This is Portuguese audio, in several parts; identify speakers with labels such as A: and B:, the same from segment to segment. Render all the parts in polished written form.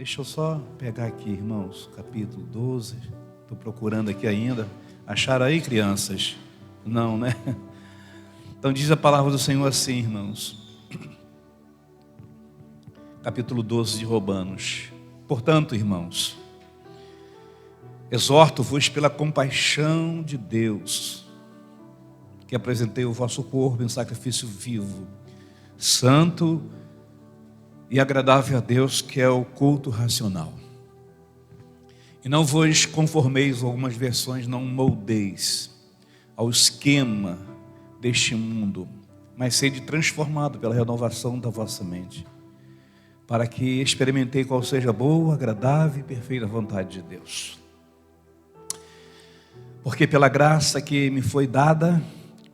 A: Deixa eu só pegar aqui, irmãos, capítulo 12. Estou procurando aqui ainda. Acharam aí, crianças? Não, né? Então diz a palavra do Senhor assim, irmãos. Capítulo 12 de Romanos. Portanto, irmãos, exorto-vos pela compaixão de Deus, que apresentei o vosso corpo em sacrifício vivo, santo e agradável a Deus, que é o culto racional. E não vos conformeis, algumas versões, não moldeis ao esquema deste mundo, mas sede transformado pela renovação da vossa mente, para que experimentei qual seja a boa, agradável e perfeita vontade de Deus. Porque pela graça que me foi dada,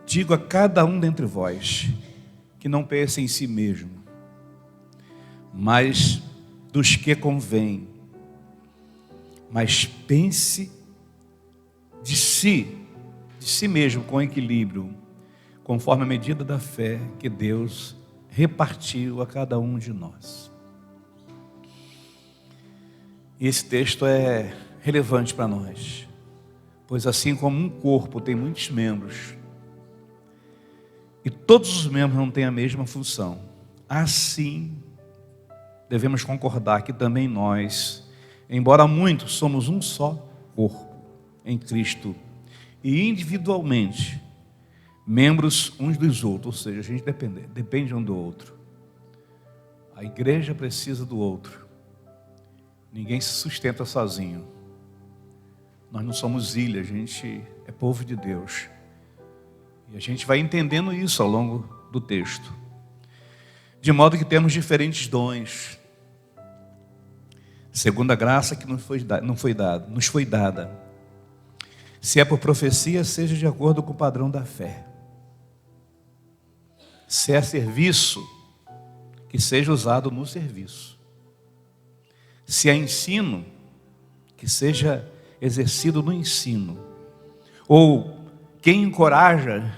A: digo a cada um dentre vós, que não pense em si mesmo, mas dos que convém, mas pense de si mesmo com equilíbrio, conforme a medida da fé que Deus repartiu a cada um de nós. E esse texto é relevante para nós, pois assim como um corpo tem muitos membros, e todos os membros não têm a mesma função, assim devemos concordar que também nós, embora muitos, somos um só corpo em Cristo, e individualmente, membros uns dos outros, ou seja, a gente depende um do outro. A igreja precisa do outro. Ninguém se sustenta sozinho. Nós não somos ilha, a gente é povo de Deus. E a gente vai entendendo isso ao longo do texto. De modo que temos diferentes dons, segundo a graça que nos foi dada. Se é por profecia, seja de acordo com o padrão da fé. Se é serviço, que seja usado no serviço. Se é ensino, que seja exercido no ensino. Ou quem encoraja,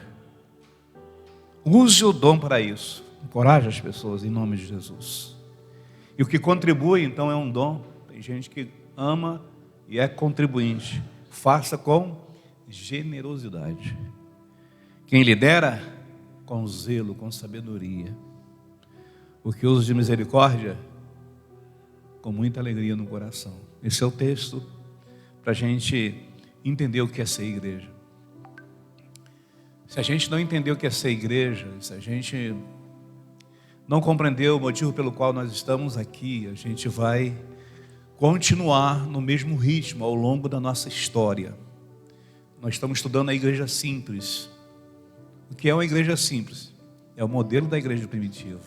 A: use o dom para isso. Encoraje as pessoas em nome de Jesus. E o que contribui, então, é um dom. Tem gente que ama e é contribuinte. Faça com generosidade. Quem lidera, com zelo, com sabedoria. O que usa de misericórdia, com muita alegria no coração. Esse é o texto para a gente entender o que é ser igreja. Se a gente não entender o que é ser igreja, se a gente não compreender o motivo pelo qual nós estamos aqui, a gente vai continuar no mesmo ritmo ao longo da nossa história. Nós estamos estudando a igreja simples. O que é uma igreja simples? É o modelo da igreja primitiva,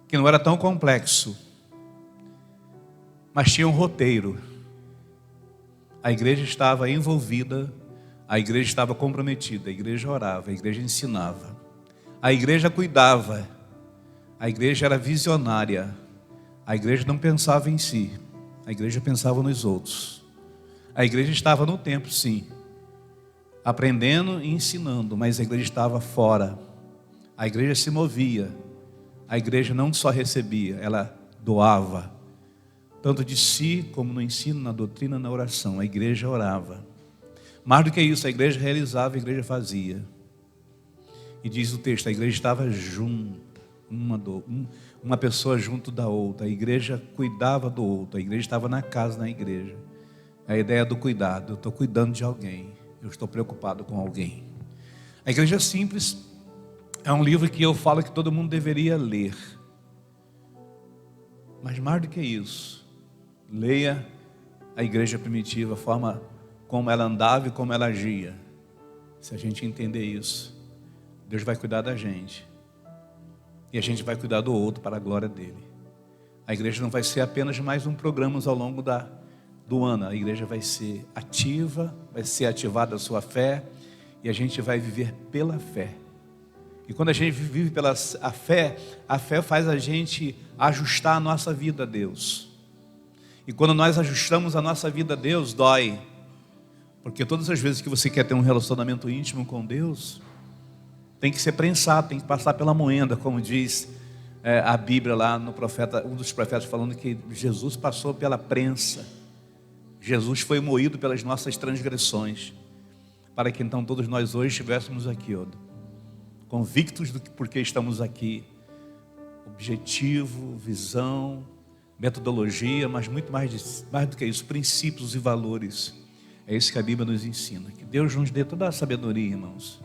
A: que não era tão complexo, mas tinha um roteiro. A igreja estava envolvida, a igreja estava comprometida, a igreja orava, a igreja ensinava, a igreja cuidava, a igreja era visionária, a igreja não pensava em si, a igreja pensava nos outros. A igreja estava no templo, sim, aprendendo e ensinando, mas a igreja estava fora. A igreja se movia, a igreja não só recebia, ela doava, tanto de si como no ensino, na doutrina, na oração. A igreja orava. Mais do que isso, a igreja realizava, a igreja fazia. E diz o texto, a igreja estava junto, uma pessoa junto da outra. A igreja cuidava do outro, a igreja estava na casa, na igreja. A ideia do cuidado, eu estou cuidando de alguém, eu estou preocupado com alguém. A Igreja Simples é um livro que eu falo que todo mundo deveria ler. Mas mais do que isso, leia a igreja primitiva, a forma como ela andava e como ela agia. Se a gente entender isso, Deus vai cuidar da gente. E a gente vai cuidar do outro para a glória dele. A igreja não vai ser apenas mais um programa ao longo do ano. A igreja vai ser ativa, vai ser ativada a sua fé. E a gente vai viver pela fé. E quando a gente vive pela a fé faz a gente ajustar a nossa vida a Deus. E quando nós ajustamos a nossa vida a Deus, dói. Porque todas as vezes que você quer ter um relacionamento íntimo com Deus, tem que ser prensado, tem que passar pela moenda, como diz a Bíblia lá no profeta, um dos profetas falando que Jesus passou pela prensa. Jesus foi moído pelas nossas transgressões, para que então todos nós hoje estivéssemos aqui, convictos do que porque estamos aqui. Objetivo, visão, metodologia, mas muito mais do que isso, princípios e valores. É isso que a Bíblia nos ensina. Que Deus nos dê toda a sabedoria, irmãos,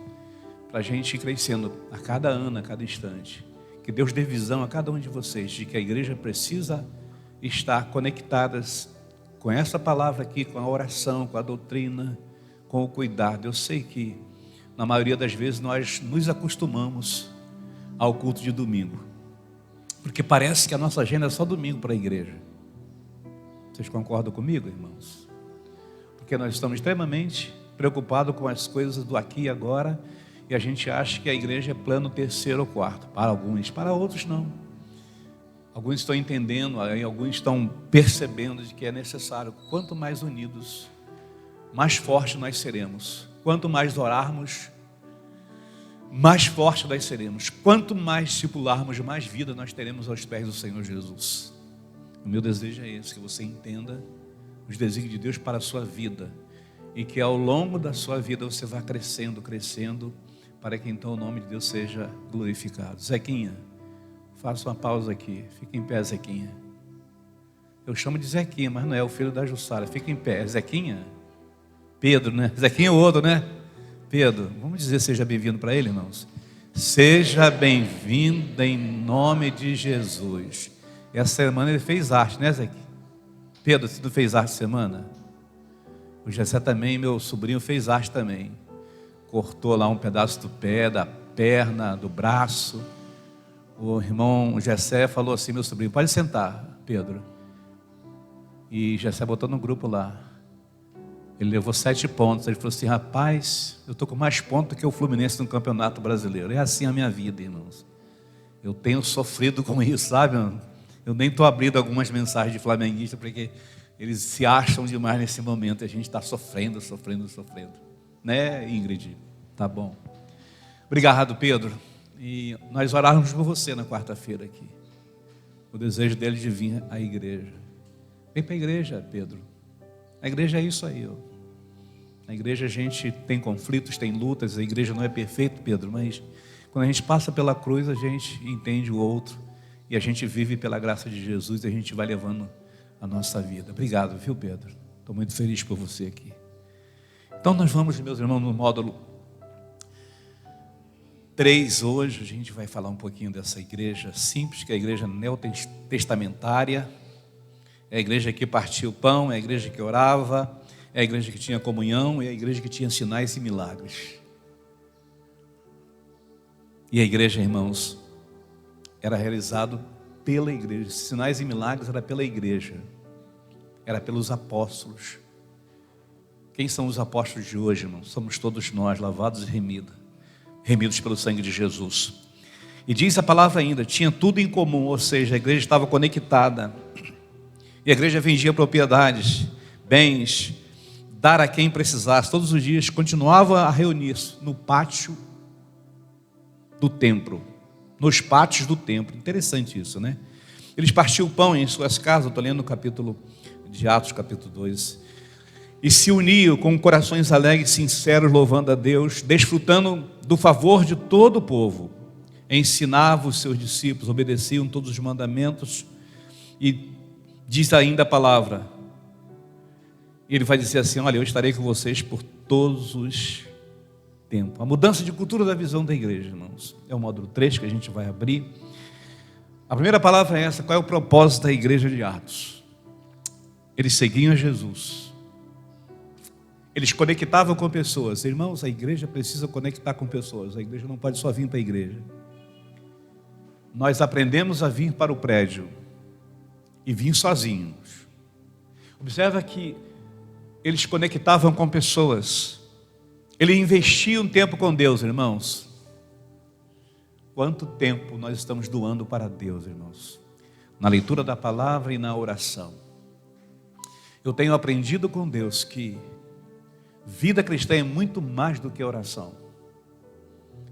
A: para a gente ir crescendo a cada ano, a cada instante. Que Deus dê visão a cada um de vocês de que a igreja precisa estar conectada com essa palavra aqui, com a oração, com a doutrina, com o cuidado. Eu sei que na maioria das vezes nós nos acostumamos ao culto de domingo, porque parece que a nossa agenda é só domingo para a igreja. Vocês concordam comigo, irmãos? Porque nós estamos extremamente preocupados com as coisas do aqui e agora, e a gente acha que a igreja é plano terceiro ou quarto. Para alguns, para outros não. Alguns estão entendendo, alguns estão percebendo de que é necessário. Quanto mais unidos, mais fortes nós seremos. Quanto mais orarmos, mais forte nós seremos. Quanto mais discipularmos, mais vida nós teremos aos pés do Senhor Jesus. O meu desejo é esse, que você entenda os desígnios de Deus para a sua vida, e que ao longo da sua vida você vá crescendo, para que então o nome de Deus seja glorificado. Zequinha, faça uma pausa aqui, fica em pé, Zequinha. Eu chamo de Zequinha, mas não é o filho da Jussara. Fica em pé. Zequinha? Pedro, né? Zequinha é o outro, né? Pedro, vamos dizer seja bem-vindo para ele, irmãos. Seja bem-vindo em nome de Jesus. Essa semana ele fez arte, né, Zequinha? Pedro, você não fez arte semana? O Gessé também, meu sobrinho, fez arte também. Cortou lá um pedaço do pé, da perna, do braço. O irmão Gessé falou assim, meu sobrinho, pode sentar, Pedro. E Gessé botou no grupo lá. Ele levou 7 pontos. Ele falou assim, rapaz, eu estou com mais pontos que o Fluminense no Campeonato Brasileiro. É assim a minha vida, irmãos. Eu tenho sofrido com isso, sabe? Eu nem estou abrindo algumas mensagens de flamenguista, porque eles se acham demais nesse momento. E a gente está sofrendo. Né, Ingrid? Tá bom. Obrigado, Pedro. E nós orarmos por você na quarta-feira aqui. O desejo dele de vir à igreja. Vem para a igreja, Pedro. A igreja é isso aí. Na igreja a gente tem conflitos, tem lutas. A igreja não é perfeita, Pedro, mas quando a gente passa pela cruz, a gente entende o outro. E a gente vive pela graça de Jesus e a gente vai levando a nossa vida. Obrigado, viu, Pedro? Estou muito feliz por você aqui. Então nós vamos, meus irmãos, no módulo 3 hoje. A gente vai falar um pouquinho dessa igreja simples, que é a igreja neotestamentária. É a igreja que partia o pão, é a igreja que orava, é a igreja que tinha comunhão, é a igreja que tinha sinais e milagres. E a igreja, irmãos, era realizado pela igreja. Sinais e milagres era pela igreja, era pelos apóstolos. Quem são os apóstolos de hoje, irmãos? Somos todos nós, lavados e remidos pelo sangue de Jesus. E diz a palavra ainda, tinha tudo em comum, ou seja, a igreja estava conectada. E a igreja vendia propriedades, bens, dar a quem precisasse. Todos os dias continuava a reunir-se no pátio do templo, nos pátios do templo. Interessante isso, né? Eles partiam o pão em suas casas. Eu estou lendo no capítulo de Atos, capítulo 2. E se uniam com corações alegres e sinceros, louvando a Deus, desfrutando do favor de todo o povo. Ensinavam os seus discípulos, obedeciam todos os mandamentos. E diz ainda a palavra, ele vai dizer assim, olha, eu estarei com vocês por todos os tempos. A mudança de cultura da visão da igreja, irmãos. É o módulo 3 que a gente vai abrir. A primeira palavra é essa, qual é o propósito da igreja de Atos? Eles seguiam a Jesus. Eles conectavam com pessoas. Irmãos, a igreja precisa conectar com pessoas. A igreja não pode só vir para a igreja. Nós aprendemos a vir para o prédio e vir sozinhos. Observa que eles conectavam com pessoas. Eles investiam tempo com Deus, irmãos. Quanto tempo nós estamos doando para Deus, irmãos? Na leitura da palavra e na oração. Eu tenho aprendido com Deus que vida cristã é muito mais do que oração.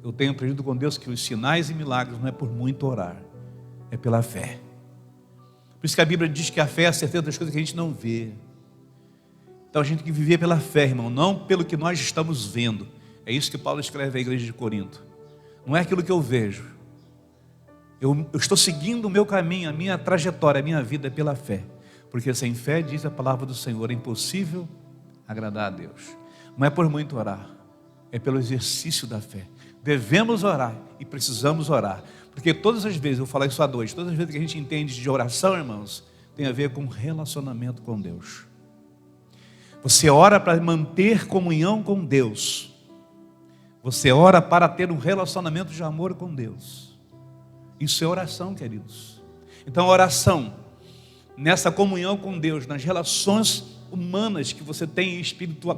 A: Eu tenho aprendido com Deus que os sinais e milagres não é por muito orar, é pela fé. Por isso que a Bíblia diz que a fé é a certeza das coisas que a gente não vê. Então a gente tem que viver pela fé, irmão, não pelo que nós estamos vendo. É isso que Paulo escreve à igreja de Corinto. Não é aquilo que eu vejo. Eu estou seguindo o meu caminho, a minha trajetória, a minha vida é pela fé. Porque sem fé, diz a palavra do Senhor, é impossível agradar a Deus. Não é por muito orar, é pelo exercício da fé. Devemos orar e precisamos orar. Porque todas as vezes, eu vou falar isso a dois, todas as vezes que a gente entende de oração, irmãos, tem a ver com relacionamento com Deus. Você ora para manter comunhão com Deus. Você ora para ter um relacionamento de amor com Deus. Isso é oração, queridos. Então, oração, nessa comunhão com Deus, nas relações humanas que você tem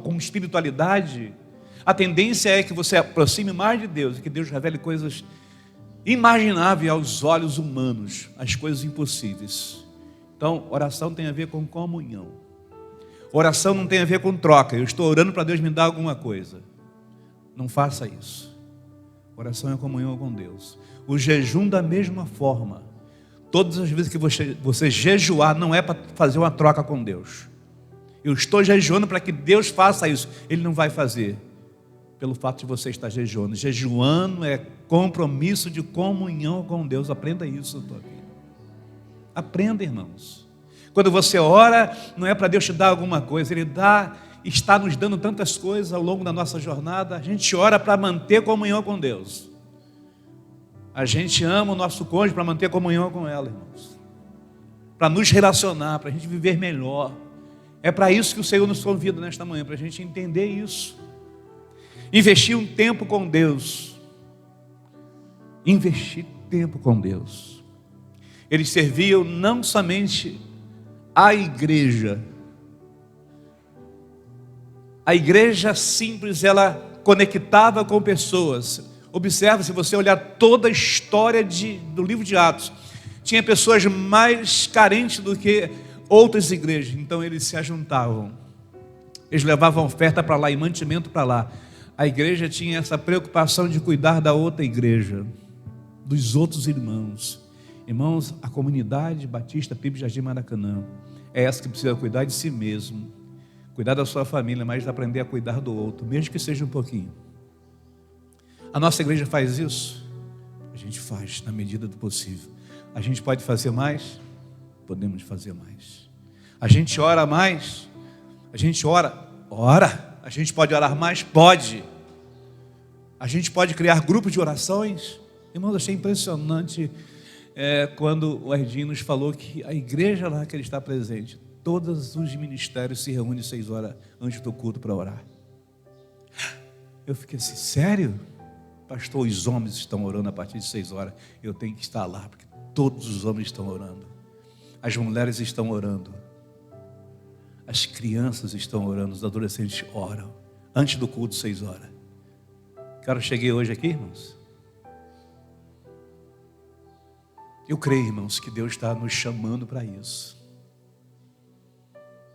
A: com espiritualidade, a tendência é que você aproxime mais de Deus e que Deus revele coisas imagináveis aos olhos humanos, as coisas impossíveis. Então, oração tem a ver com comunhão. Oração não tem a ver com troca. Eu estou orando para Deus me dar alguma coisa. Não faça isso. Oração é comunhão com Deus. O jejum da mesma forma. Todas as vezes que você jejuar, não é para fazer uma troca com Deus. Eu estou jejuando para que Deus faça isso. Ele não vai fazer. Pelo fato de você estar jejuando. Jejuando é compromisso de comunhão com Deus. Aprenda isso na tua vida. Aprenda, irmãos. Quando você ora, não é para Deus te dar alguma coisa. Ele está nos dando tantas coisas ao longo da nossa jornada. A gente ora para manter comunhão com Deus. A gente ama o nosso cônjuge para manter comunhão com ela, irmãos. Para nos relacionar, para a gente viver melhor. É para isso que o Senhor nos convida nesta manhã, para a gente entender isso. Investir um tempo com Deus. Investir tempo com Deus. Eles serviam não somente a igreja. A igreja simples, ela conectava com pessoas. Observe, se você olhar toda a história do livro de Atos, tinha pessoas mais carentes do que outras igrejas. Então eles se ajuntavam. Eles levavam oferta para lá e mantimento para lá. A igreja tinha essa preocupação de cuidar da outra igreja, dos outros irmãos. Irmãos, a comunidade Batista PIB Jardim Maracanã é essa que precisa cuidar de si mesmo, cuidar da sua família, mas aprender a cuidar do outro, mesmo que seja um pouquinho. A nossa igreja faz isso? A gente faz na medida do possível. A gente pode fazer mais? Podemos fazer mais. A gente ora mais? A gente ora. A gente pode orar mais? Pode. A gente pode criar grupos de orações? Irmãos, achei impressionante quando o Erdinho nos falou que a igreja lá que ele está presente, todos os ministérios se reúnem 6 horas antes do culto para orar. Eu fiquei assim, sério? Pastor, os homens estão orando a partir de 6 horas. Eu tenho que estar lá, porque todos os homens estão orando. As mulheres estão orando. As crianças estão orando, os adolescentes oram. Antes do culto, 6 horas. Cara, eu cheguei hoje aqui, irmãos. Eu creio, irmãos, que Deus está nos chamando para isso.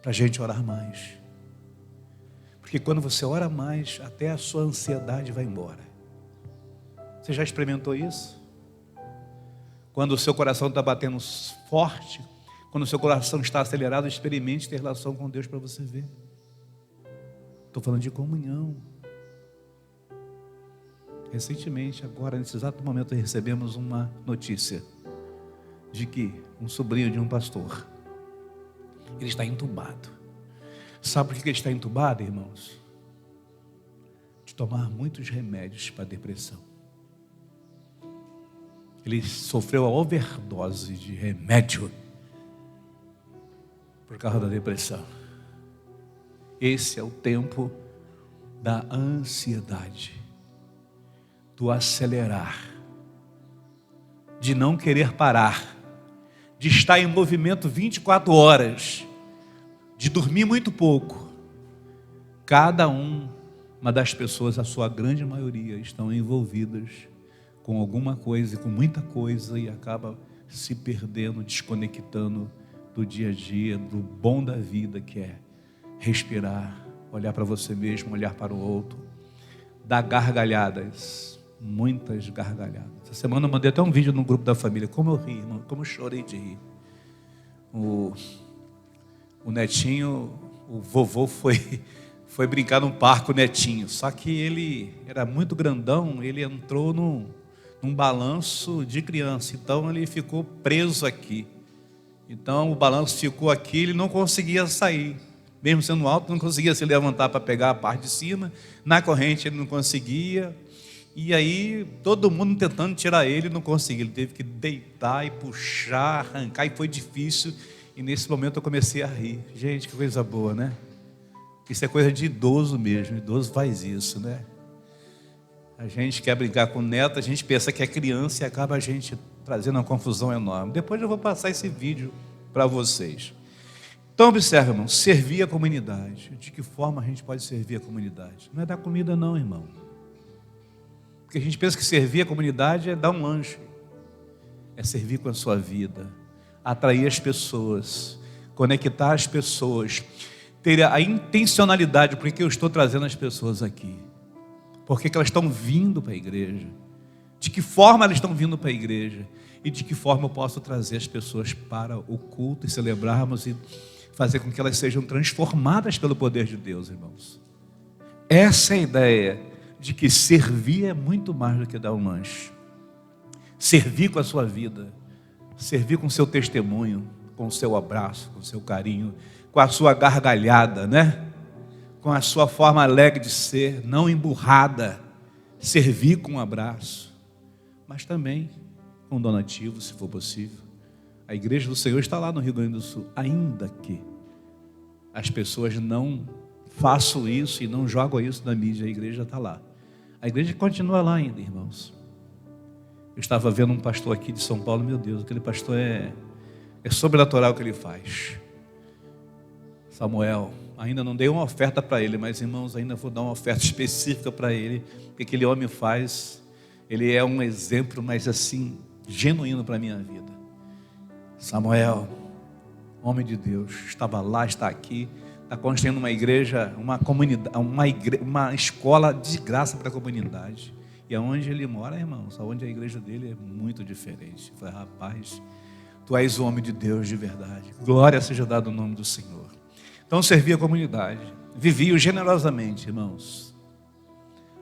A: Para a gente orar mais. Porque quando você ora mais, até a sua ansiedade vai embora. Você já experimentou isso? Quando o seu coração está batendo forte, quando o seu coração está acelerado, experimente ter relação com Deus para você ver. Estou falando de comunhão. Recentemente, agora, nesse exato momento, recebemos uma notícia de que um sobrinho de um pastor, ele está entubado. Sabe por que ele está entubado, irmãos? De tomar muitos remédios para depressão. Ele sofreu a overdose de remédio por causa da depressão. Esse é o tempo da ansiedade, do acelerar, de não querer parar, de estar em movimento 24 horas, de dormir muito pouco. Cada uma das pessoas, a sua grande maioria, estão envolvidas com alguma coisa, com muita coisa, e acaba se perdendo, desconectando do dia a dia, do bom da vida, que é respirar, olhar para você mesmo, olhar para o outro, dar gargalhadas, muitas gargalhadas. Essa semana eu mandei até um vídeo no grupo da família. Como eu ri, irmão, como eu chorei de rir. O netinho, o vovô foi brincar num parque, o netinho. Só que ele era muito grandão, ele entrou num balanço de criança. Então ele ficou preso aqui. Então o balanço ficou aqui, ele não conseguia sair. Mesmo sendo alto, não conseguia se levantar para pegar a parte de cima. Na corrente ele não conseguia. E aí todo mundo tentando tirar ele, não conseguia. Ele teve que deitar e puxar, arrancar, e foi difícil. E nesse momento eu comecei a rir. Gente, que coisa boa, né? Isso é coisa de idoso mesmo. Idoso faz isso, né? A gente quer brincar com o neto, a gente pensa que é criança e acaba a gente trazendo uma confusão enorme. Depois eu vou passar esse vídeo para vocês. Então observe, irmão, servir a comunidade. De que forma a gente pode servir a comunidade? Não é dar comida não, irmão. Porque a gente pensa que servir a comunidade é dar um lanche. É servir com a sua vida. Atrair as pessoas. Conectar as pessoas. Ter a intencionalidade. Por que eu estou trazendo as pessoas aqui? Por que elas estão vindo para a igreja? De que forma elas estão vindo para a igreja? E de que forma eu posso trazer as pessoas para o culto e celebrarmos e fazer com que elas sejam transformadas pelo poder de Deus, irmãos. Essa é a ideia de que servir é muito mais do que dar um lanche. Servir com a sua vida, servir com o seu testemunho, com o seu abraço, com o seu carinho, com a sua gargalhada, né? Com a sua forma alegre de ser, não emburrada. Servir com um abraço, mas também com donativo, se for possível. A igreja do Senhor está lá no Rio Grande do Sul, ainda que as pessoas não façam isso e não jogam isso na mídia, a igreja está lá. A igreja continua lá ainda, irmãos. Eu estava vendo um pastor aqui de São Paulo, meu Deus, aquele pastor é sobrenatural o que ele faz. Samuel, ainda não dei uma oferta para ele, mas irmãos, ainda vou dar uma oferta específica para ele. O que aquele homem faz, ele é um exemplo, mas assim, genuíno para a minha vida. Samuel, homem de Deus, estava lá, está aqui, está construindo uma igreja, uma comunidade, uma escola de graça para a comunidade. E aonde ele mora, irmãos, aonde a igreja dele é muito diferente. Eu falei, rapaz, tu és o homem de Deus de verdade. Glória seja dada no nome do Senhor. Então servi a comunidade, vivi-o generosamente, irmãos.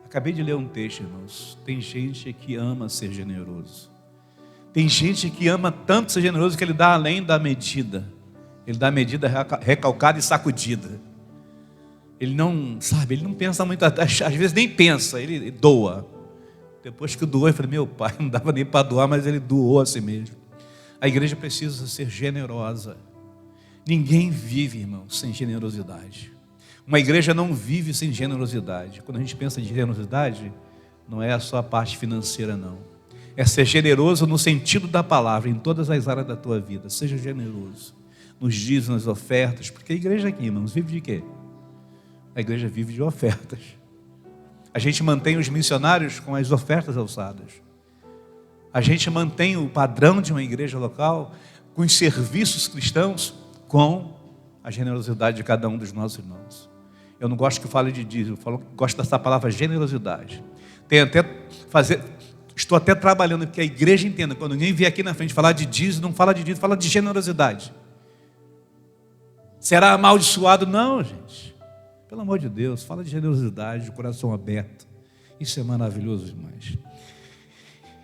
A: Acabei de ler um texto, irmãos. Tem gente que ama ser generoso. Tem gente que ama tanto ser generoso que ele dá além da medida. Ele dá a medida recalcada e sacudida. Ele não, sabe, ele não pensa muito, às vezes nem pensa, ele doa. Depois que doou, eu falei, meu pai, não dava nem para doar, mas ele doou a si mesmo. A igreja precisa ser generosa. Ninguém vive, irmão, sem generosidade. Uma igreja não vive sem generosidade. Quando a gente pensa em generosidade, não é só a parte financeira, não. É ser generoso no sentido da palavra, em todas as áreas da tua vida. Seja generoso nos dízimos, nas ofertas. Porque a igreja aqui, irmãos, vive de quê? A igreja vive de ofertas. A gente mantém os missionários com as ofertas alçadas. A gente mantém o padrão de uma igreja local com os serviços cristãos, com a generosidade de cada um dos nossos irmãos. Eu não gosto que fale de dízimo, gosto dessa palavra generosidade. Estou até trabalhando porque a igreja entenda, quando ninguém vier aqui na frente falar de dízimo, não fala de dízimo, fala de generosidade. Será amaldiçoado? Não, gente. Pelo amor de Deus, fala de generosidade, de coração aberto. Isso é maravilhoso demais.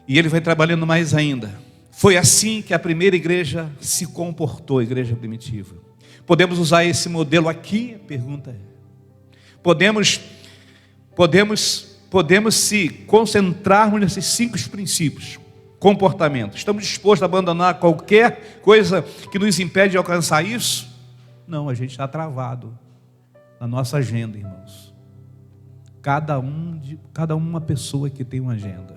A: E ele vai trabalhando mais ainda. Foi assim que a primeira igreja se comportou, a igreja primitiva. Podemos usar esse modelo aqui? A pergunta é. Podemos se concentrarmos nesses 5 princípios. Comportamento. Estamos dispostos a abandonar qualquer coisa que nos impede de alcançar isso? Não, a gente está travado na nossa agenda, irmãos. Cada uma pessoa que tem uma agenda.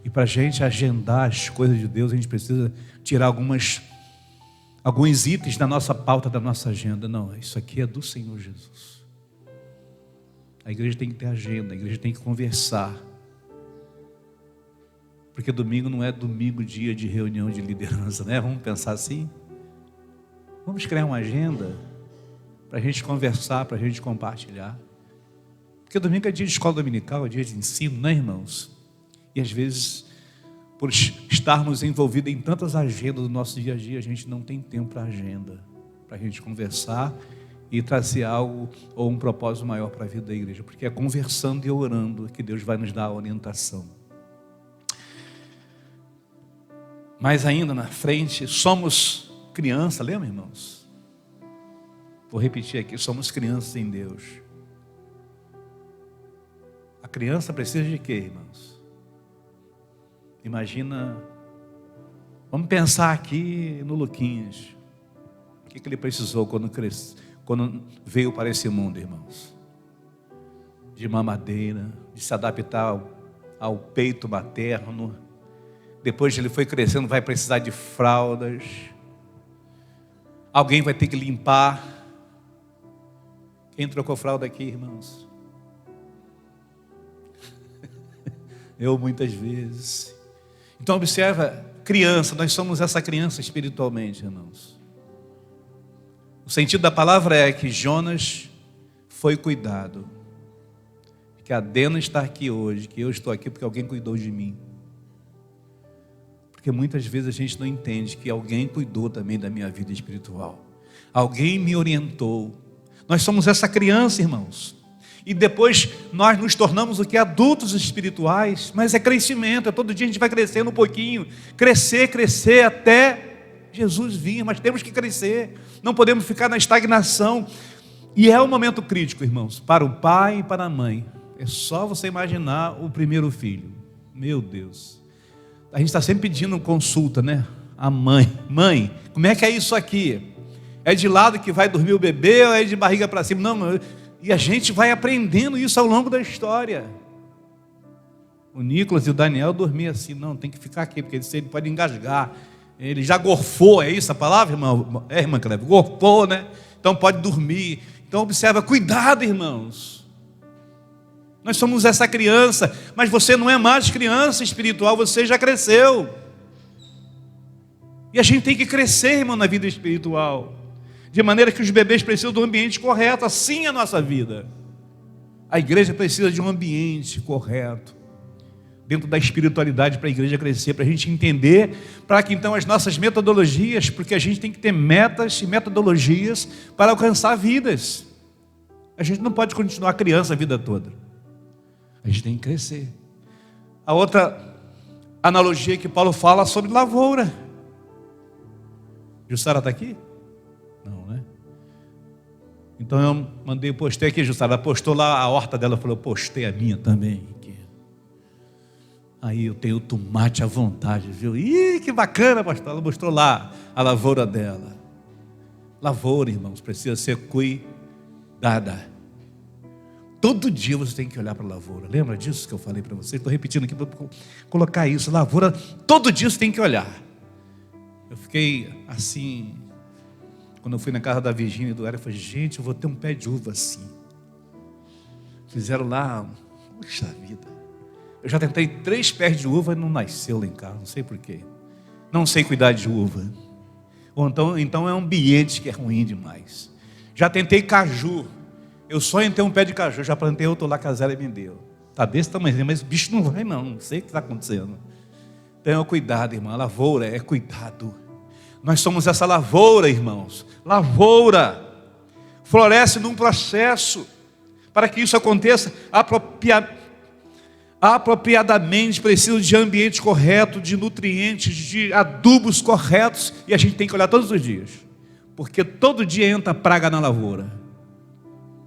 A: E para a gente agendar as coisas de Deus, a gente precisa tirar alguns itens da nossa pauta, da nossa agenda. Não, isso aqui é do Senhor Jesus. A igreja tem que ter agenda, a igreja tem que conversar. Porque domingo não é domingo, dia de reunião de liderança, né? Vamos pensar assim? Vamos criar uma agenda para a gente conversar, para a gente compartilhar. Porque domingo é dia de escola dominical, é dia de ensino, né, irmãos? E às vezes, por estarmos envolvidos em tantas agendas do nosso dia a dia, a gente não tem tempo para a agenda, para a gente conversar e trazer algo ou um propósito maior para a vida da igreja, porque é conversando e orando que Deus vai nos dar a orientação. Mas ainda na frente, somos criança, lembra, irmãos? Vou repetir aqui, somos crianças em Deus. A criança precisa de quê, irmãos? Imagina, vamos pensar aqui no Luquinhas. O que ele precisou quando veio para esse mundo, irmãos? De mamadeira, de se adaptar ao peito materno. Depois ele foi crescendo, vai precisar de fraldas. Alguém vai ter que limpar. Quem trocou fralda aqui, irmãos? Eu muitas vezes. Então observa, criança, nós somos essa criança espiritualmente, irmãos. O sentido da palavra é que Jonas foi cuidado. Que a Dena está aqui hoje, que eu estou aqui porque alguém cuidou de mim. Porque muitas vezes a gente não entende que alguém cuidou também da minha vida espiritual. Alguém me orientou. Nós somos essa criança, irmãos. E depois nós nos tornamos o que? Adultos espirituais. Mas é crescimento, todo dia a gente vai crescendo um pouquinho. Crescer até Jesus vir. Mas temos que crescer. Não podemos ficar na estagnação. E é um momento crítico, irmãos, para o pai e para a mãe. É só você imaginar o primeiro filho. Meu Deus. A gente está sempre pedindo consulta, né? A mãe. Mãe, como é que é isso aqui? É de lado que vai dormir o bebê ou é de barriga para cima? Não, e a gente vai aprendendo isso ao longo da história. O Nicolas e o Daniel dormiam assim. Não, tem que ficar aqui, porque ele pode engasgar. Ele já gorfou, é isso a palavra, irmão? É, irmã Cleber? Gorfou, né? Então pode dormir. Então observa, cuidado, irmãos. Nós somos essa criança, mas você não é mais criança espiritual, você já cresceu. E a gente tem que crescer, irmão, na vida espiritual. De maneira que os bebês precisam do ambiente correto, assim é a nossa vida. A igreja precisa de um ambiente correto, dentro da espiritualidade, para a igreja crescer, para a gente entender, para que então as nossas metodologias, porque a gente tem que ter metas e metodologias para alcançar vidas. A gente não pode continuar criança a vida toda. A gente tem que crescer. A outra analogia que Paulo fala sobre lavoura. Jussara está aqui? Não, né? Então eu postei aqui, Jussara. Ela postou lá a horta dela. Falou, postei a minha também. Aí eu tenho tomate à vontade, viu? Ih, que bacana, pastor. Ela mostrou lá a lavoura dela. Lavoura, irmãos, precisa ser cuidada. Todo dia você tem que olhar para a lavoura. Lembra disso que eu falei para você? Estou repetindo aqui para colocar isso. Lavoura, todo dia você tem que olhar. Eu fiquei assim, quando eu fui na casa da Virgínia e do Hélio, eu falei, gente, eu vou ter um pé de uva assim. Fizeram lá, puxa vida. Eu já tentei 3 pés de uva e não nasceu lá em casa, não sei porquê. Não sei cuidar de uva. Ou então é um ambiente que é ruim demais. Já tentei caju. Eu sonho em ter um pé de caju, já plantei outro lá que a Zélia me deu. Está desse tamanho, mas o bicho não vai não sei o que está acontecendo. Tenha cuidado, irmão, a lavoura é cuidado. Nós somos essa lavoura, irmãos. Lavoura. Floresce num processo. Para que isso aconteça, apropriadamente precisa de ambiente correto, de nutrientes, de adubos corretos. E a gente tem que olhar todos os dias. Porque todo dia entra praga na lavoura.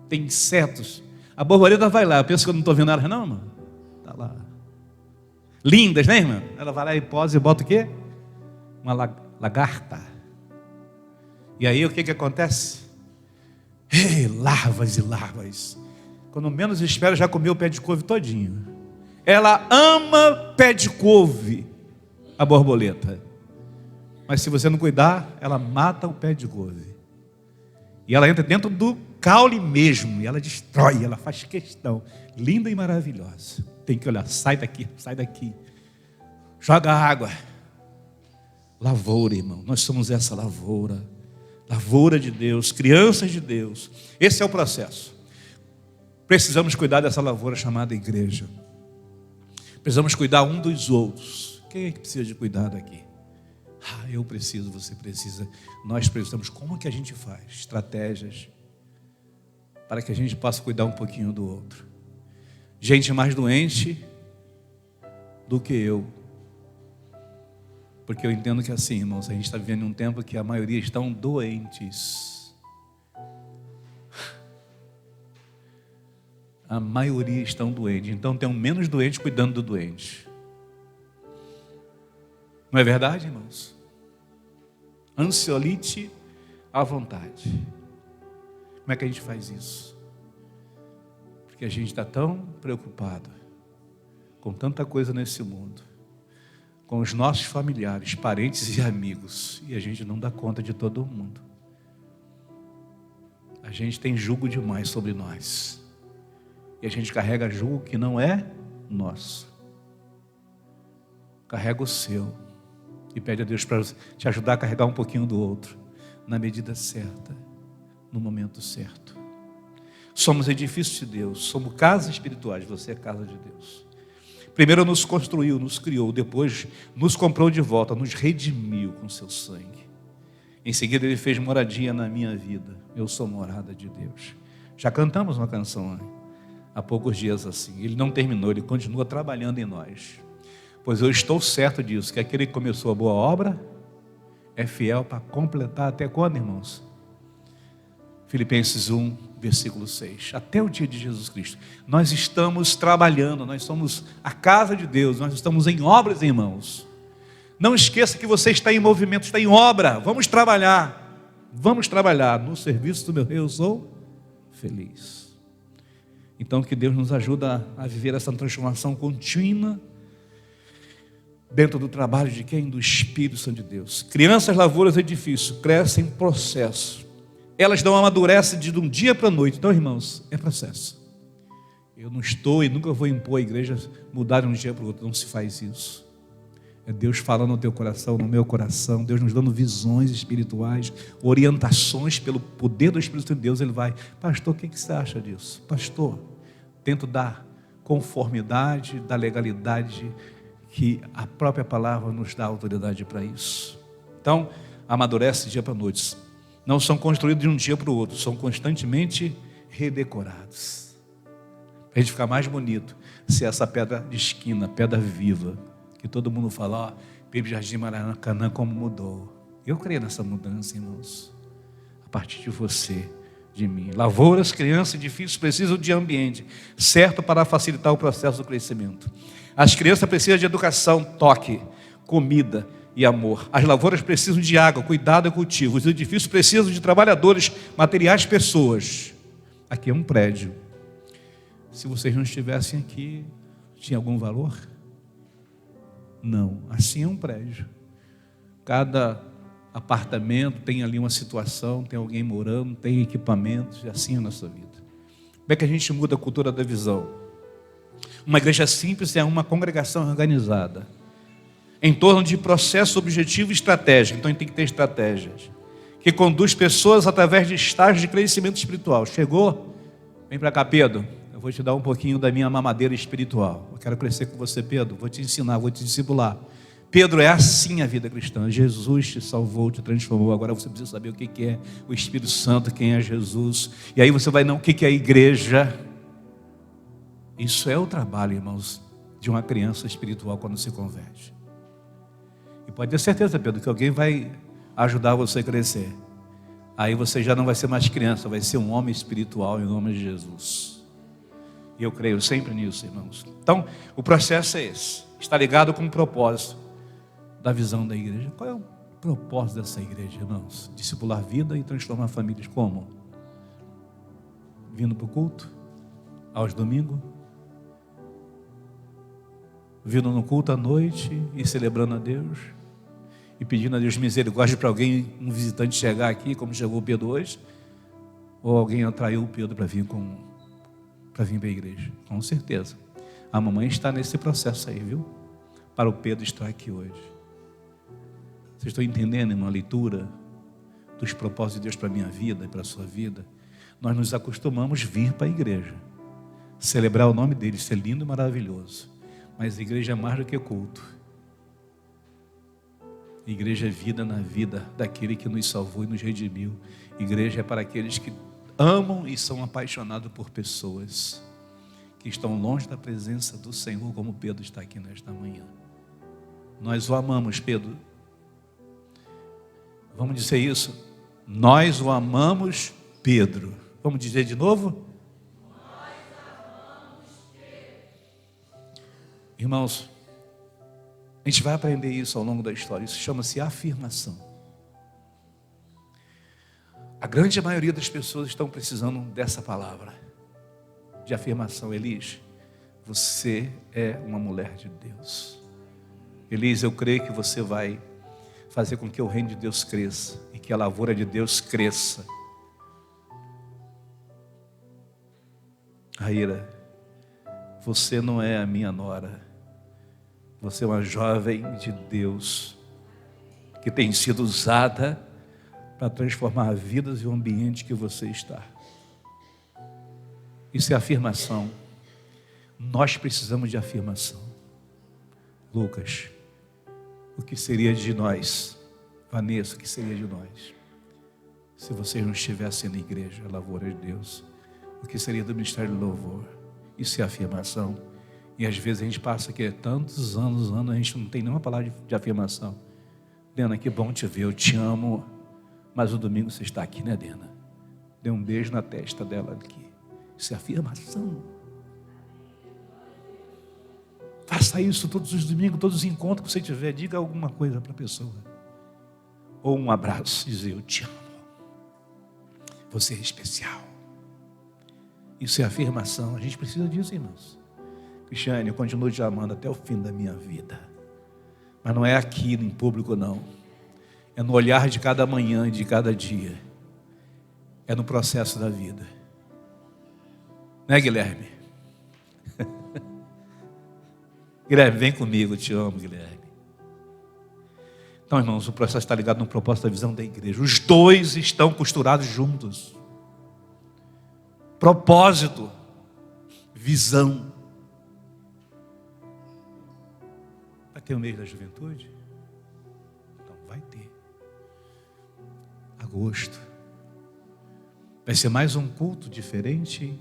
A: Tem insetos. A borboleta vai lá. Eu penso que eu não estou vendo ela, não, irmão? Está lá. Lindas, né, irmã? Ela vai lá e posa e bota o quê? Uma lagarta. E aí o que acontece? Larvas e larvas. Quando menos espera, já comeu o pé de couve todinho. Ela ama pé de couve, a borboleta. Mas se você não cuidar, ela mata o pé de couve. E ela entra dentro do caule mesmo, e ela destrói, ela faz questão. Linda e maravilhosa. Tem que olhar, sai daqui. Joga água. Lavoura, irmão, nós somos essa lavoura. Lavoura de Deus, crianças de Deus. Esse é o processo. Precisamos cuidar dessa lavoura chamada igreja. Precisamos cuidar um dos outros. Quem é que precisa de cuidado aqui? Eu preciso, você precisa, nós precisamos. Como que a gente faz? Estratégias para que a gente possa cuidar um pouquinho do outro. Gente mais doente do que eu. Porque eu entendo que assim, irmãos, a gente está vivendo um tempo que a maioria estão doentes. A maioria estão doentes. Então tem um menos doente cuidando do doente. Não é verdade, irmãos? Ansiolite à vontade. Como é que a gente faz isso? Porque a gente está tão preocupado com tanta coisa nesse mundo, com os nossos familiares, parentes e amigos, e a gente não dá conta de todo mundo. A gente tem jugo demais sobre nós, e a gente carrega jugo que não é nosso. Carrega o seu e pede a Deus para te ajudar a carregar um pouquinho do outro, na medida certa, no momento certo. Somos edifícios de Deus, somos casas espirituais, você é casa de Deus. Primeiro nos construiu, nos criou, depois nos comprou de volta, nos redimiu com seu sangue. Em seguida Ele fez moradia na minha vida, eu sou morada de Deus. Já cantamos uma canção há poucos dias assim, Ele não terminou, Ele continua trabalhando em nós. Pois eu estou certo disso, que aquele que começou a boa obra é fiel para completar até quando, irmãos? Filipenses 1, versículo 6. Até o dia de Jesus Cristo. Nós estamos trabalhando, nós somos a casa de Deus, nós estamos em obras, irmãos. Não esqueça que você está em movimento, está em obra. Vamos trabalhar. No serviço do meu rei eu sou feliz. Então que Deus nos ajude a viver essa transformação contínua dentro do trabalho de quem? Do Espírito Santo de Deus. Crianças, lavouras, edifício, crescem em processo. Elas não amadurecem de um dia para a noite. Então, irmãos, é processo. Eu não estou e nunca vou impor a igreja mudar de um dia para o outro. Não se faz isso. É Deus falando no teu coração, no meu coração. Deus nos dando visões espirituais, orientações pelo poder do Espírito de Deus. Ele vai, pastor, o que você acha disso? Pastor, tento dar conformidade, da legalidade que a própria palavra nos dá autoridade para isso. Então, amadurece de dia para a noite. Não são construídos de um dia para o outro, são constantemente redecorados. Para a gente ficar mais bonito, ser essa pedra de esquina, pedra viva, que todo mundo fala, Pipe Jardim Maracanã, como mudou. Eu creio nessa mudança, irmãos, a partir de você, de mim. Lavouras, crianças, edifícios precisam de ambiente certo para facilitar o processo do crescimento. As crianças precisam de educação, toque, comida e amor. As lavouras precisam de água, cuidado e cultivo. Os edifícios precisam de trabalhadores, materiais, pessoas. Aqui é um prédio. Se vocês não estivessem aqui, tinha algum valor? Não. Assim é um prédio. Cada apartamento tem ali uma situação, tem alguém morando, tem equipamentos, e assim é a nossa vida. Como é que a gente muda a cultura da visão? Uma igreja simples é uma congregação organizada em torno de processo objetivo e estratégico. Então a gente tem que ter estratégias que conduz pessoas através de estágios de crescimento espiritual. Chegou? Vem para cá, Pedro. Eu vou te dar um pouquinho da minha mamadeira espiritual. Eu quero crescer com você, Pedro. Vou te ensinar, vou te discipular. Pedro, é assim a vida cristã. Jesus te salvou, te transformou. Agora você precisa saber o que é o Espírito Santo, quem é Jesus. E aí você vai, não, o que é a igreja? Isso é o trabalho, irmãos, de uma criança espiritual quando se converte. E pode ter certeza, Pedro, que alguém vai ajudar você a crescer. Aí você já não vai ser mais criança, vai ser um homem espiritual em nome de Jesus. E eu creio sempre nisso, irmãos. Então, o processo é esse. Está ligado com o propósito da visão da igreja. Qual é o propósito dessa igreja, irmãos? Discipular vida e transformar famílias. Como? Vindo para o culto? Aos domingos? Vindo no culto à noite e celebrando a Deus? E pedindo a Deus misericórdia para alguém, um visitante chegar aqui, como chegou o Pedro hoje? Ou alguém atraiu o Pedro para vir para a igreja? Com certeza. A mamãe está nesse processo aí, viu? Para o Pedro estar aqui hoje. Vocês estão entendendo, irmão, a leitura dos propósitos de Deus para a minha vida e para a sua vida? Nós nos acostumamos a vir para a igreja. celebrar o nome dele, isso é lindo e maravilhoso. Mas a igreja é mais do que culto. A igreja é vida na vida daquele que nos salvou e nos redimiu. A igreja é para aqueles que amam e são apaixonados por pessoas que estão longe da presença do Senhor, como Pedro está aqui nesta manhã. Nós o amamos, Pedro. Vamos dizer isso? Nós o amamos, Pedro. Vamos dizer de novo? Nós amamos Pedro. Irmãos, a gente vai aprender isso ao longo da história. Isso chama-se afirmação. A grande maioria das pessoas estão precisando dessa palavra de afirmação. Elis, você é uma mulher de Deus. Elis, eu creio que você vai fazer com que o reino de Deus cresça e que a lavoura de Deus cresça. Raíra, você não é a minha nora. Você é uma jovem de Deus que tem sido usada para transformar vidas e o ambiente que você está. Isso é afirmação. Nós precisamos de afirmação. Lucas, o que seria de nós? Vanessa, o que seria de nós? Se vocês não estivessem na igreja, a lavoura de Deus, o que seria do ministério do louvor? Isso é afirmação. E às vezes a gente passa aqui tantos anos, a gente não tem nenhuma palavra de afirmação. Dena, que bom te ver, eu te amo. Mas o domingo você está aqui, né, Dena? Dê um beijo na testa dela aqui. Isso é afirmação. Faça isso todos os domingos, todos os encontros que você tiver. Diga alguma coisa para a pessoa. Ou um abraço, dizer eu te amo. Você é especial. Isso é afirmação. A gente precisa disso, irmãos. Cristiane, eu continuo te amando até o fim da minha vida. Mas não é aqui em público, não. É no olhar de cada manhã e de cada dia. É no processo da vida. Né, Guilherme? Guilherme, vem comigo, eu te amo, Guilherme. Então, irmãos, o processo está ligado no propósito da visão da igreja. Os dois estão costurados juntos. Propósito, visão. Vai ter o mês da juventude? Então, vai ter. Agosto. Vai ser mais um culto diferente?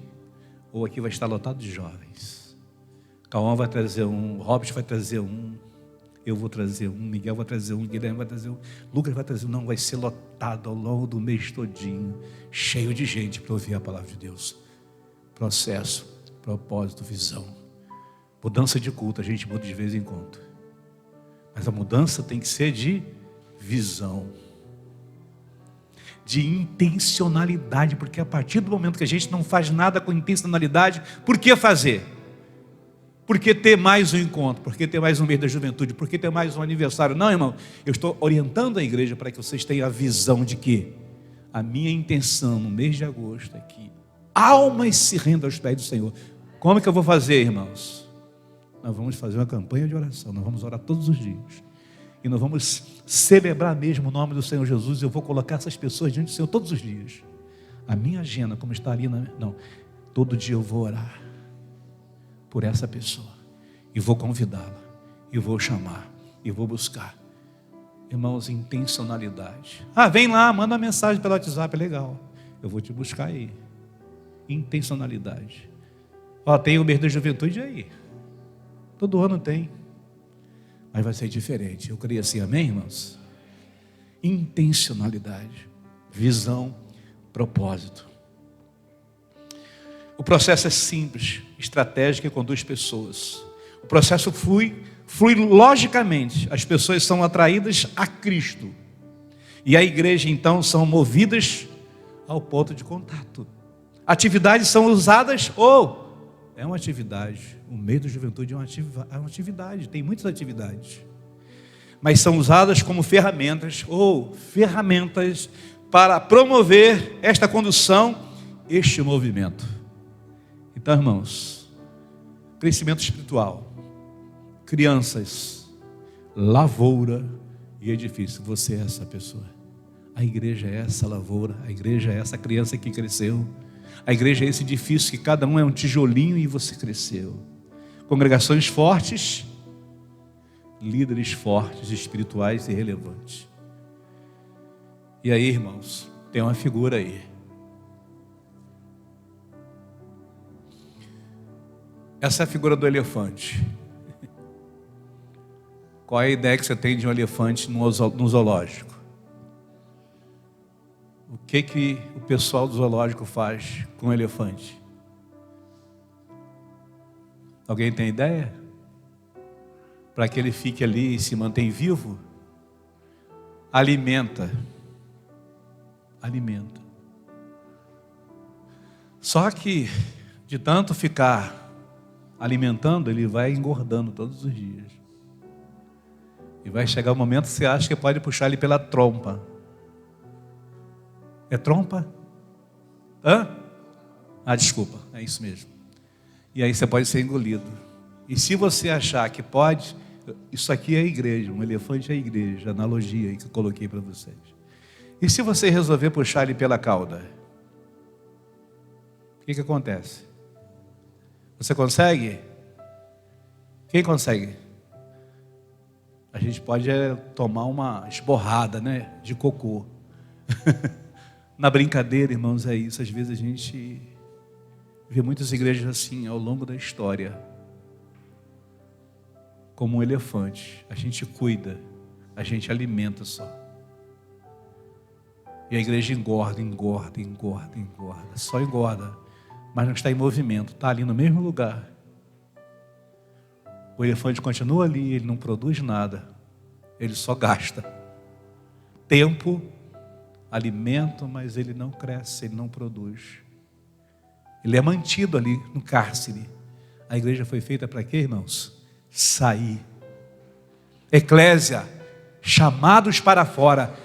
A: Ou aqui vai estar lotado de jovens? Cauã vai trazer um, Robert vai trazer um, eu vou trazer um, Miguel vai trazer um, Guilherme vai trazer um, Lucas vai trazer um. Não, vai ser lotado ao longo do mês todinho, cheio de gente para ouvir a palavra de Deus. Processo, propósito, visão. Mudança de culto, a gente muda de vez em quando. Mas a mudança tem que ser de visão, de intencionalidade, porque a partir do momento que a gente não faz nada com intencionalidade, por que fazer? Por que ter mais um encontro? Por que ter mais um mês da juventude? Por que ter mais um aniversário? Não, irmão, eu estou orientando a igreja para que vocês tenham a visão de que a minha intenção no mês de agosto é que almas se rendam aos pés do Senhor. Como que eu vou fazer, irmãos? Nós vamos fazer uma campanha de oração, nós vamos orar todos os dias. E nós vamos celebrar mesmo o nome do Senhor Jesus. Eu vou colocar essas pessoas diante do Senhor todos os dias. A minha agenda, como está ali, não. Todo dia eu vou orar por essa pessoa. E vou convidá-la. E vou chamar. E vou buscar. Irmãos, intencionalidade. Vem lá, manda uma mensagem pelo WhatsApp, é legal. Eu vou te buscar aí. Intencionalidade. Tem o mês da juventude aí. Todo ano tem. Mas vai ser diferente. Eu creio assim, amém, irmãos? Intencionalidade, visão, propósito. O processo é simples, estratégico e conduz pessoas. O processo flui logicamente. As pessoas são atraídas a Cristo. E a igreja, então, são movidas ao ponto de contato. Atividades são usadas é uma atividade. O mês da juventude é uma atividade. Tem muitas atividades. Mas são usadas como ferramentas para promover esta condução, este movimento. Então, irmãos, crescimento espiritual, crianças, lavoura e edifício. Você é essa pessoa. A igreja é essa lavoura, a igreja é essa criança que cresceu. A igreja é esse edifício que cada um é um tijolinho e você cresceu. Congregações fortes, líderes fortes, espirituais e relevantes. E aí, irmãos, tem uma figura aí. Essa é a figura do elefante. Qual é a ideia que você tem de um elefante no zoológico? O que o pessoal do zoológico faz com o elefante? Alguém tem ideia? Para que ele fique ali e se mantenha vivo? Alimenta. Alimenta. Só que, de tanto ficar alimentando, ele vai engordando todos os dias. E vai chegar o momento que você acha que pode puxar ele pela trompa. É trompa? Hã? Ah, desculpa, é isso mesmo. E aí você pode ser engolido. E se você achar que pode, isso aqui é a igreja, um elefante é a igreja, a analogia aí que eu coloquei para vocês. E se você resolver puxar ele pela cauda? O que acontece? Você consegue? Quem consegue? A gente pode tomar uma esborrada, né, de cocô. Na brincadeira, irmãos, é isso. Às vezes a gente vê muitas igrejas assim ao longo da história. Como um elefante. A gente cuida, a gente alimenta só. E a igreja engorda, engorda, engorda, engorda. Só engorda. Mas não está em movimento, está ali no mesmo lugar. O elefante continua ali, ele não produz nada. Ele só gasta tempo, alimento, mas ele não cresce, ele não produz. Ele é mantido ali no cárcere. A igreja foi feita para quê, irmãos? Sair. Eclésia, chamados para fora.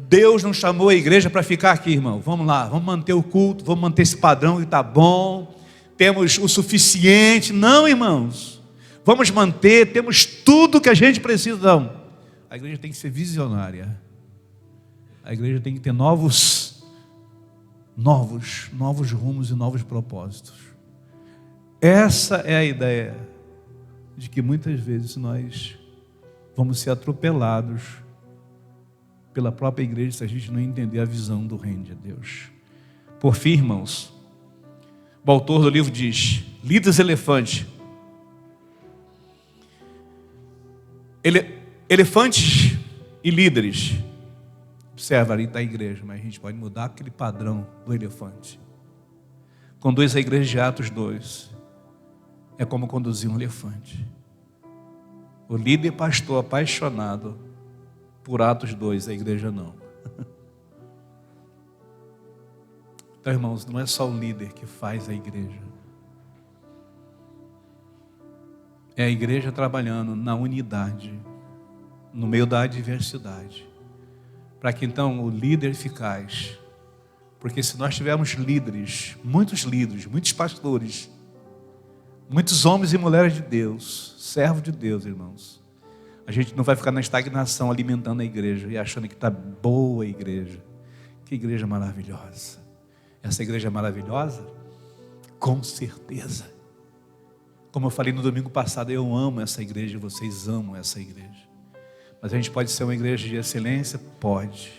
A: Deus não chamou a igreja para ficar aqui, irmão. Vamos lá, vamos manter o culto, vamos manter esse padrão que está bom. Temos o suficiente. Não, irmãos. Vamos manter, temos tudo que a gente precisa. Não. A igreja tem que ser visionária. A igreja tem que ter novos rumos e novos propósitos. Essa é a ideia de que muitas vezes nós vamos ser atropelados pela própria igreja se a gente não entender a visão do reino de Deus. Por fim, irmãos, o autor do livro diz: líderes elefantes. Elefantes e líderes. Observa, ali está a igreja, mas a gente pode mudar aquele padrão do elefante. Conduz a igreja de Atos 2. É como conduzir um elefante. O líder pastor apaixonado por Atos 2, a igreja não. Então, irmãos, não é só o líder que faz a igreja. É a igreja trabalhando na unidade, no meio da adversidade. Para que então o líder eficaz, porque se nós tivermos líderes, muitos pastores, muitos homens e mulheres de Deus, servos de Deus, irmãos, a gente não vai ficar na estagnação alimentando a igreja e achando que está boa a igreja. Que igreja maravilhosa. Essa igreja é maravilhosa? Com certeza. Como eu falei no domingo passado, eu amo essa igreja, vocês amam essa igreja. Mas a gente pode ser uma igreja de excelência? Pode.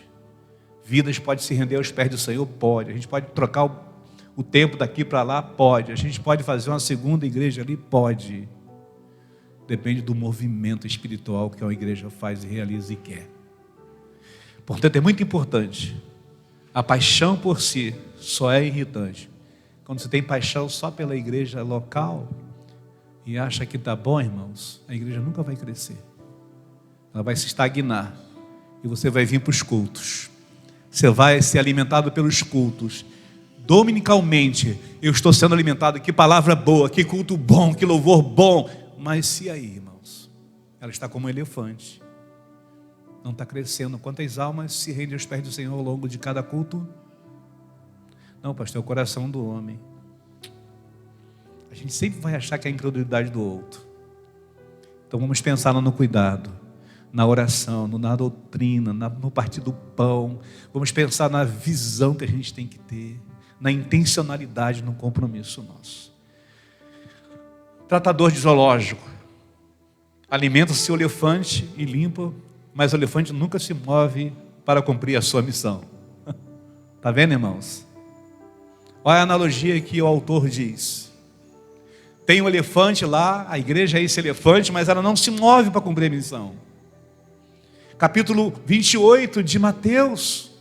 A: Vidas podem se render aos pés do Senhor? Pode. A gente pode trocar o tempo daqui para lá? Pode. A gente pode fazer uma segunda igreja ali? Pode. Depende do movimento espiritual que uma igreja faz e realiza e quer. Portanto, é muito importante. A paixão por si só é irritante. Quando você tem paixão só pela igreja local e acha que está bom, irmãos, a igreja nunca vai crescer. Ela vai se estagnar. E você vai vir para os cultos. Você vai ser alimentado pelos cultos. Dominicalmente, eu estou sendo alimentado. Que palavra boa, que culto bom, que louvor bom. Mas e aí, irmãos? Ela está como um elefante. Não está crescendo. Quantas almas se rendem aos pés do Senhor ao longo de cada culto? Não, pastor, é o coração do homem. A gente sempre vai achar que é a incredulidade do outro. Então vamos pensar no cuidado, na oração, na doutrina, no partir do pão. Vamos pensar na visão que a gente tem que ter, na intencionalidade, no compromisso nosso. Tratador de zoológico. Alimenta o seu elefante e limpa, mas o elefante nunca se move para cumprir a sua missão. Está vendo, irmãos? Olha a analogia que o autor diz. Tem um elefante lá, a igreja é esse elefante, mas ela não se move para cumprir a missão. Capítulo 28 de Mateus.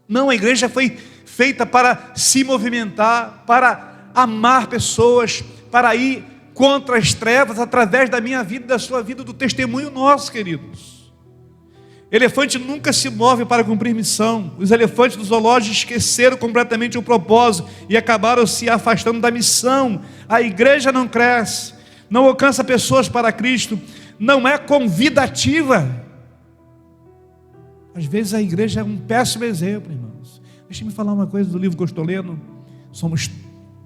A: Não, a igreja foi feita para se movimentar, para amar pessoas, para ir contra as trevas através da minha vida, da sua vida, do testemunho nosso, queridos. Elefante nunca se move para cumprir missão. Os elefantes do zoológico esqueceram completamente o propósito e acabaram se afastando da missão. A igreja não cresce, não alcança pessoas para Cristo, não é convidativa. Às vezes a igreja é um péssimo exemplo, irmãos. Deixa-me falar uma coisa do livro que eu estou lendo.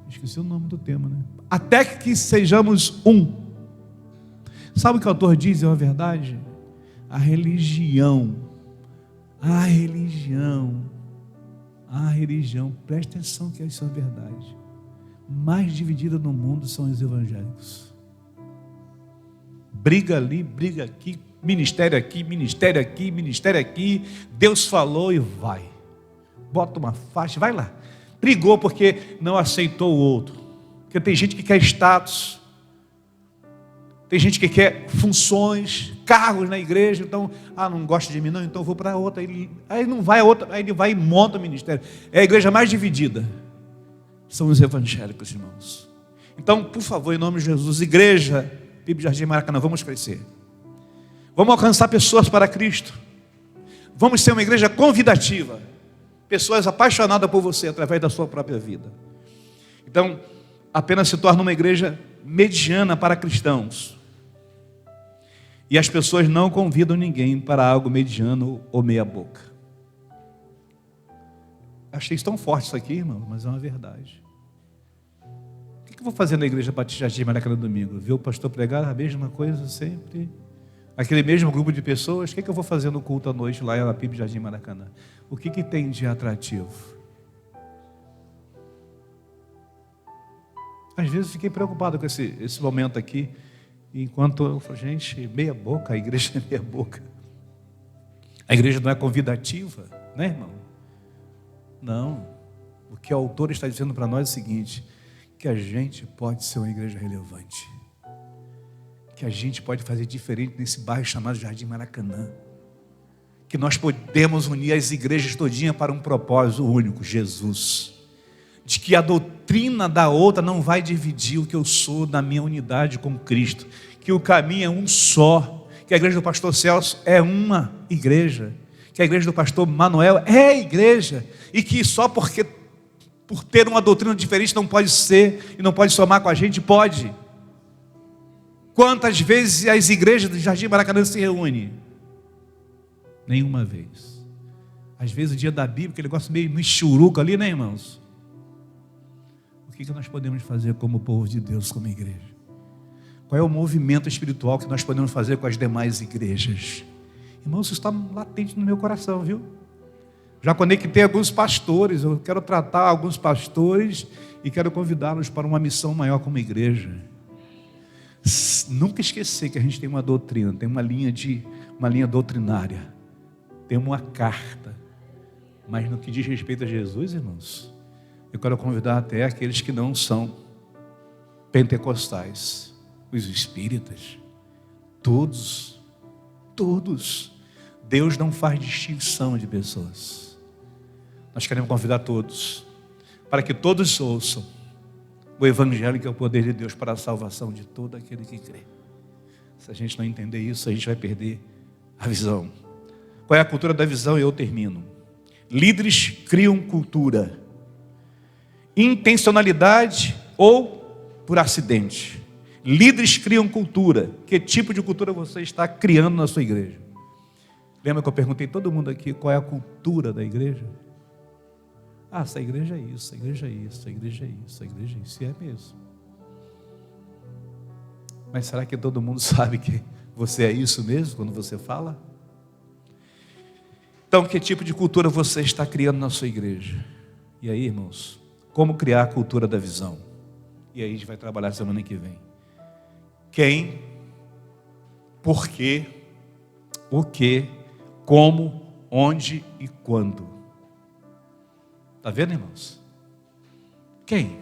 A: Esqueci o nome do tema, né? Até que sejamos um. Sabe o que o autor diz? É uma verdade. A religião, preste atenção que isso é verdade, mais dividida no mundo são os evangélicos. Briga ali, briga aqui, ministério aqui, ministério aqui, ministério aqui, Deus falou e vai, bota uma faixa, vai lá. Brigou porque não aceitou o outro, porque tem gente que quer status, tem gente que quer funções, cargos na igreja, então, não gosta de mim não, então eu vou para outra, aí não vai a outra, aí ele vai e monta o ministério. É a igreja mais dividida, são os evangélicos, irmãos. Então, por favor, em nome de Jesus, igreja, PIB Jardim Maracanã, vamos crescer, vamos alcançar pessoas para Cristo, vamos ser uma igreja convidativa, pessoas apaixonadas por você, através da sua própria vida. Então, apenas se torna uma igreja mediana para cristãos, e as pessoas não convidam ninguém para algo mediano ou meia boca. Achei tão forte isso aqui, irmão, mas é uma verdade. O que eu vou fazer na igreja Batista Jardim Maracanã domingo? Ver o pastor pregar a mesma coisa sempre? Aquele mesmo grupo de pessoas? O que eu vou fazer no culto à noite lá na PIB Jardim Maracanã? O que tem de atrativo? Às vezes fiquei preocupado com esse momento aqui, enquanto eu falo, gente, meia boca, a igreja é meia boca. A igreja não é convidativa, né, irmão? Não. O que o autor está dizendo para nós é o seguinte, que a gente pode ser uma igreja relevante, que a gente pode fazer diferente nesse bairro chamado Jardim Maracanã, que nós podemos unir as igrejas todinhas para um propósito único, Jesus. De que a doutrina da outra não vai dividir o que eu sou na minha unidade com Cristo, que o caminho é um só, que a igreja do pastor Celso é uma igreja, que a igreja do pastor Manuel é a igreja, e que só por ter uma doutrina diferente não pode ser, e não pode somar com a gente, pode. Quantas vezes as igrejas do Jardim Maracanã se reúnem? Nenhuma vez. Às vezes o dia da Bíblia, aquele negócio meio michuruca ali, né, irmãos? O que nós podemos fazer como povo de Deus, como igreja? Qual é o movimento espiritual que nós podemos fazer com as demais igrejas? Irmãos, isso está latente no meu coração, viu? Já conectei alguns pastores, eu quero tratar alguns pastores e quero convidá-los para uma missão maior como igreja. Nunca esquecer que a gente tem uma doutrina, tem uma linha doutrinária, tem uma carta, mas no que diz respeito a Jesus, irmãos, eu quero convidar até aqueles que não são pentecostais, os espíritas, todos. Deus não faz distinção de pessoas. Nós queremos convidar todos, para que todos ouçam o evangelho, que é o poder de Deus para a salvação de todo aquele que crê. Se a gente não entender isso, a gente vai perder a visão. Qual é a cultura da visão? E eu termino. Líderes criam cultura. Intencionalidade ou por acidente. Líderes criam cultura. Que tipo de cultura você está criando na sua igreja? Lembra que eu perguntei a todo mundo aqui qual é a cultura da igreja? Essa igreja é isso, a igreja é isso, a igreja é isso, a igreja é isso. E é mesmo. Mas será que todo mundo sabe que você é isso mesmo quando você fala? Então, que tipo de cultura você está criando na sua igreja? E aí, irmãos, como criar a cultura da visão? E aí a gente vai trabalhar semana que vem. Quem, por quê, o que, como, onde e quando. Está vendo, irmãos? Quem?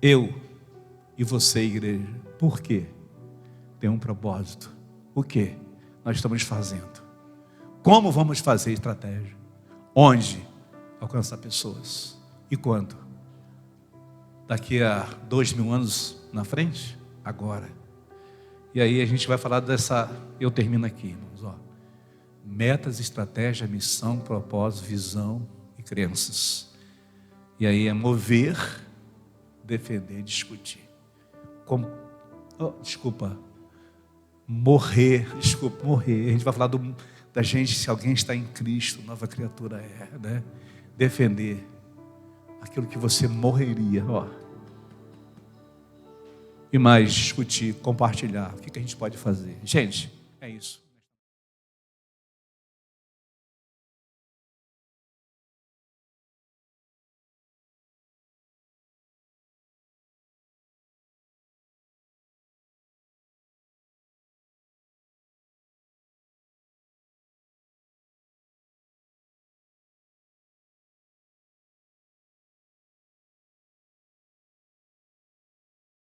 A: Eu e você, igreja. Por quê? Tem um propósito. O que nós estamos fazendo? Como vamos fazer estratégia? Onde alcançar pessoas? E quando? Daqui a 2000 anos na frente? Agora. E aí a gente vai falar dessa... Eu termino aqui, irmãos. Ó. Metas, estratégia, missão, propósito, visão e crenças. E aí é mover, defender, discutir. Morrer. A gente vai falar da gente, se alguém está em Cristo, nova criatura é, né? Defender aquilo que você morreria, ó. E mais discutir, compartilhar. O que a gente pode fazer? Gente, é isso.